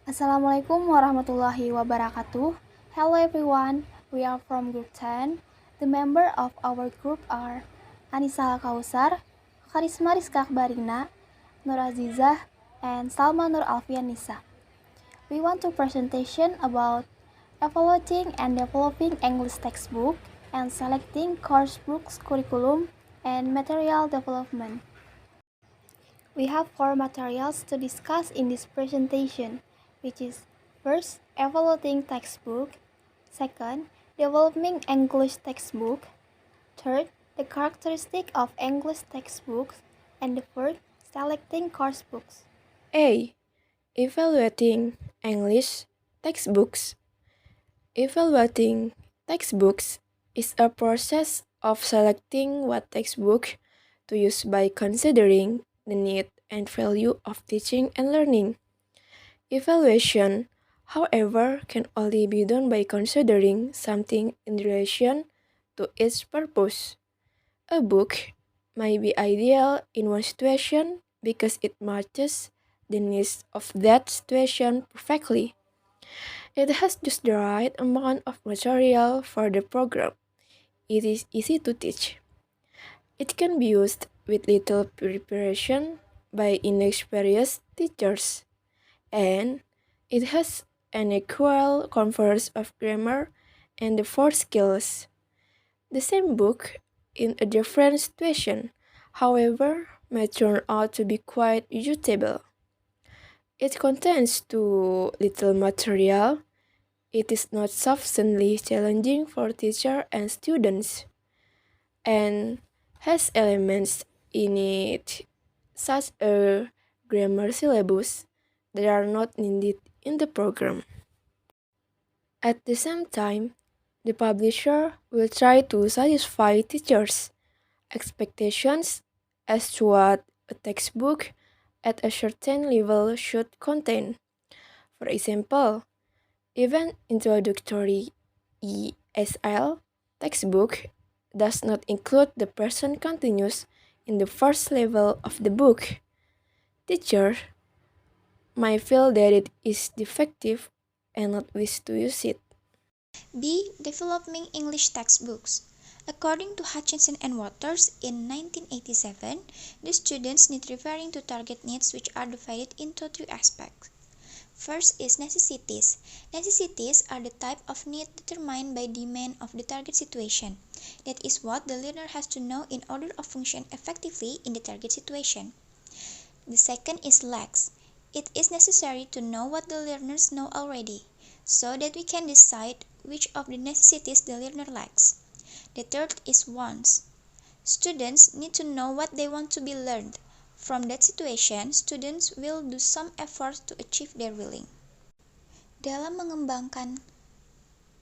Assalamualaikum warahmatullahi wabarakatuh. Hello everyone, we are from group 10. The member of our group are Anissa Kausar, Karisma Rizka Akbarina, Nur Azizah, and Salma Nur Alfian Nisa. We want to presentation about evaluating and developing English textbook and selecting course books curriculum and material development. We have four materials to discuss in this presentation, which is first, evaluating textbook, second, developing English textbook, third, the characteristic of English textbooks, and the fourth, selecting course books. A. Evaluating English textbooks. Evaluating textbooks is a process of selecting what textbook to use by considering the need and value of teaching and learning. Evaluation, however, can only be done by considering something in relation to its purpose. A book may be ideal in one situation because it matches the needs of that situation perfectly. It has just the right amount of material for the program. It is easy to teach. It can be used with little preparation by inexperienced teachers, and it has an equal converse of grammar and the four skills. The same book, in a different situation, however, may turn out to be quite usable. It contains too little material. It is not sufficiently challenging for teachers and students, and has elements in it such a grammar syllabus that are not needed in the program. At the same time, the publisher will try to satisfy teachers' expectations as to what a textbook at a certain level should contain. For example, even introductory ESL textbook does not include the present continuous in the first level of the book. Teachers might feel that it is defective and not wish to use it. B. Developing English textbooks. According to Hutchinson and Waters in 1987, the students need referring to target needs which are divided into two aspects. First is necessities. Necessities are the type of need determined by demand of the target situation. That is what the learner has to know in order to function effectively in the target situation. The second is lacks. It is necessary to know what the learners know already, so that we can decide which of the necessities the learner lacks. The third is wants. Students need to know what they want to be learned. From that situation, students will do some effort to achieve their willing. Dalam mengembangkan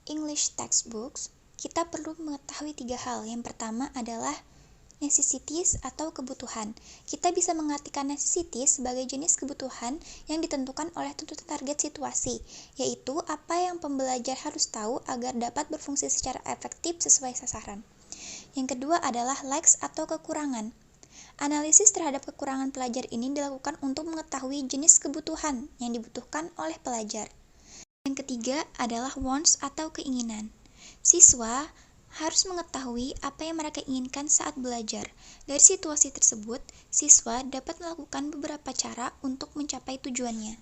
English textbooks, kita perlu mengetahui tiga hal. Yang pertama adalah necessities atau kebutuhan. Kita bisa mengartikan necessities sebagai jenis kebutuhan yang ditentukan oleh tuntutan target situasi, yaitu apa yang pembelajar harus tahu agar dapat berfungsi secara efektif sesuai sasaran. Yang kedua adalah lacks atau kekurangan. Analisis terhadap kekurangan pelajar ini dilakukan untuk mengetahui jenis kebutuhan yang dibutuhkan oleh pelajar. Yang ketiga adalah wants atau keinginan. Siswa harus mengetahui apa yang mereka inginkan saat belajar. Dari situasi tersebut, siswa dapat melakukan beberapa cara untuk mencapai tujuannya.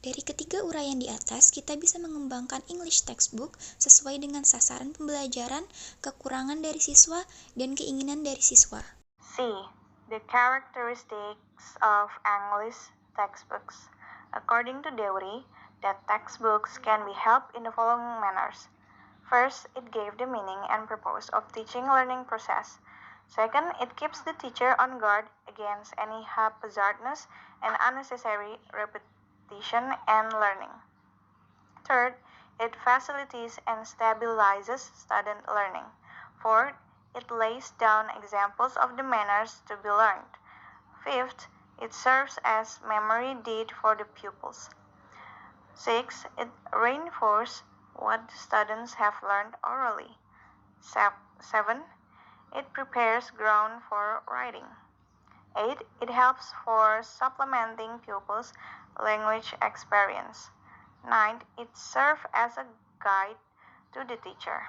Dari ketiga uraian di atas, kita bisa mengembangkan English textbook sesuai dengan sasaran pembelajaran, kekurangan dari siswa, dan keinginan dari siswa. C. The characteristics of English textbooks. According to Dewey, that textbooks can be helped in the following manners. First, it gave the meaning and purpose of teaching learning process. Second, it keeps the teacher on guard against any haphazardness and unnecessary repetition and learning. Third, it facilitates and stabilizes student learning. Fourth, it lays down examples of the manners to be learned. Fifth, it serves as memory deed for the pupils. 6. It reinforces what the students have learned orally. 7. It prepares ground for writing. 8. It helps for supplementing pupils language experience. Ninth, it serves as a guide to the teacher.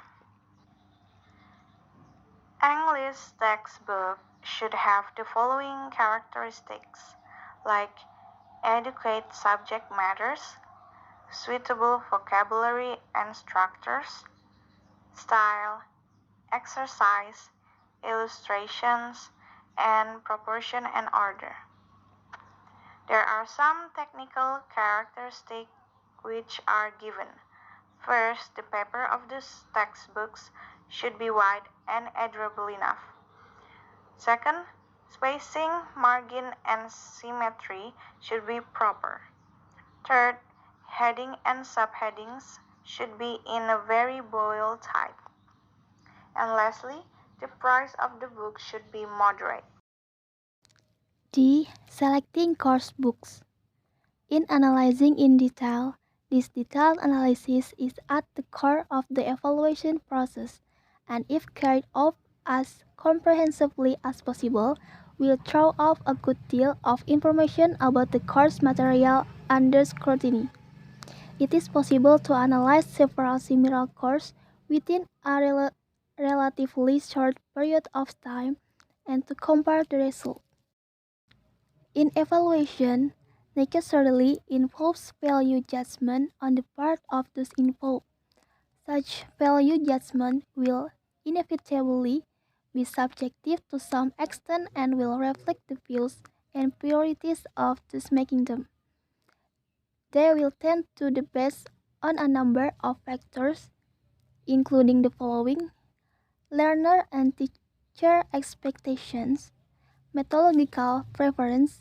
English textbook should have the following characteristics like adequate subject matters, suitable vocabulary and structures, style, exercise, illustrations, and proportion and order. There are some technical characteristics which are given. First, the paper of the textbooks should be wide and editable enough. Second, spacing, margin, and symmetry should be proper. Third, heading and subheadings should be in a very bold type. And lastly, the price of the book should be moderate. D. Selecting course books. In analyzing in detail, this detailed analysis is at the core of the evaluation process, and if carried out as comprehensively as possible, will throw off a good deal of information about the course material under scrutiny. It is possible to analyze several similar courses within a relatively short period of time and to compare the results. In evaluation, necessarily involves value judgment on the part of those involved. Such value judgment will inevitably be subjective to some extent and will reflect the views and priorities of those making them. They will tend to the best on a number of factors, including the following: learner and teacher expectations, methodological preference,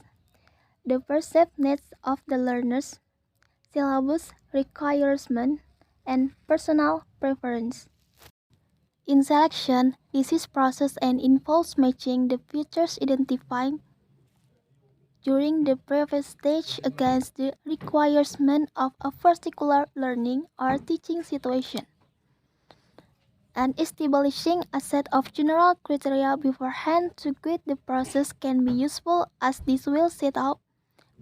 the perceived needs of the learners, syllabus requirements, and personal preference. In selection, this is process and involves matching the features identified during the previous stage against the requirements of a particular learning or teaching situation, and establishing a set of general criteria beforehand to guide the process can be useful, as this will set out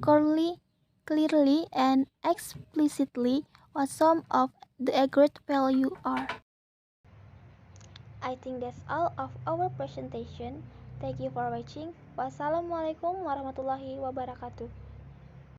clearly and explicitly what some of the agreed value are. I think that's all of our presentation. Thank you for watching. Wassalamualaikum warahmatullahi wabarakatuh.